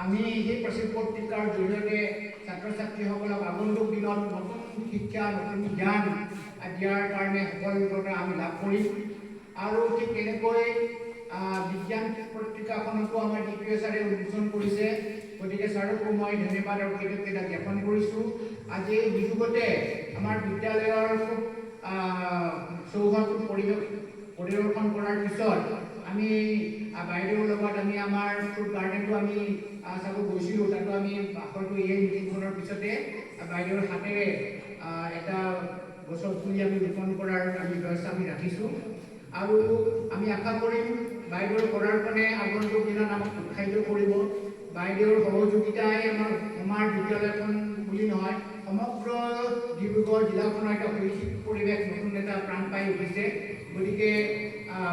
আমি এই প্ৰচিদ্ধ পত্ৰিকাৰ জৰিয়তে ছাত্ৰ ছাত্ৰীসকলক আগন্তুক দিনত নতুন শিক্ষা নতুন জ্ঞান দিয়াৰ কাৰণে সকলোকে আমি লাভ কৰিম আৰু ঠিক তেনেকৈ বিজ্ঞান পত্ৰিকাখনকো আমাৰ ডিপিঅ ছাৰে উন্মোচন কৰিছে গতিকে ছাৰকো মই ধন্যবাদ আৰু কৃতজ্ঞতা জ্ঞাপন কৰিছোঁ আজি এই সুযোগতে আমাৰ বিদ্যালয়ৰ খুব সৌহাৰ্দ্য পৰিদৰ্শন কৰাৰ পিছত আমি বাইদেউৰ লগত আমি আমাৰ ফুড গাৰ্ডেনটো আমি চাব গৈছিলোঁ তাতো আমি হয়তো এই মিটিংখনৰ পিছতে বাইদেউৰ হাতেৰে এটা গছৰ পুলি আমি ৰোপণ কৰাৰ আমি ব্যৱস্থা আমি ৰাখিছোঁ আৰু আমি আশা কৰিম বাইদেউৰ পদাৰ্পণে আগন্তুক দিনত আমাক উৎসাহিত কৰিব বাইদেউৰ সহযোগিতাই আমাৰ বিদ্যালয়খন বুলি নহয় সমগ্ৰ ডিব্ৰুগড় জিলাখনৰ এটা শৈক্ষিক পৰিৱেশ নতুন এটা প্ৰাণ পাই উঠিছে গতিকে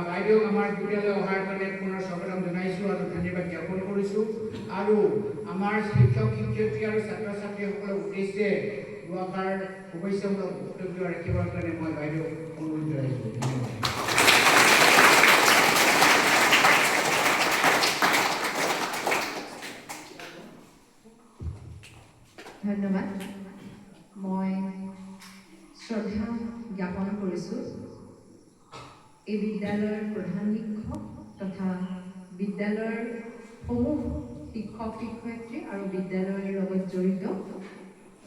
বাইদেউক আমাৰ বিদ্যালয় অহাৰ কাৰণে পুনৰ স্বাগতম জনাইছোঁ আৰু ধন্যবাদ জ্ঞাপন কৰিছোঁ আৰু আমাৰ শিক্ষক শিক্ষয়িত্ৰী আৰু ছাত্ৰ ছাত্ৰীসকলৰ উদ্দেশ্যে দুআষাৰ শুভেচ্ছামূলক বক্তব্য ৰাখিবৰ কাৰণে মই বাইদেউক অনুৰোধ জনাইছোঁ ধন্যবাদ মই শ্ৰদ্ধা জ্ঞাপন কৰিছোঁ এই বিদ্যালয়ৰ প্ৰধান শিক্ষক তথা বিদ্যালয়ৰ সমূহ শিক্ষক শিক্ষয়িত্ৰী আৰু বিদ্যালয়ৰ লগত জড়িত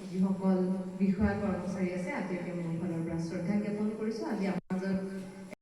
যিসকল বিষয়া কৰ্মচাৰী আছে আজি মোৰ ফালৰ পৰা শ্ৰদ্ধা জ্ঞাপন কৰিছোঁ আজি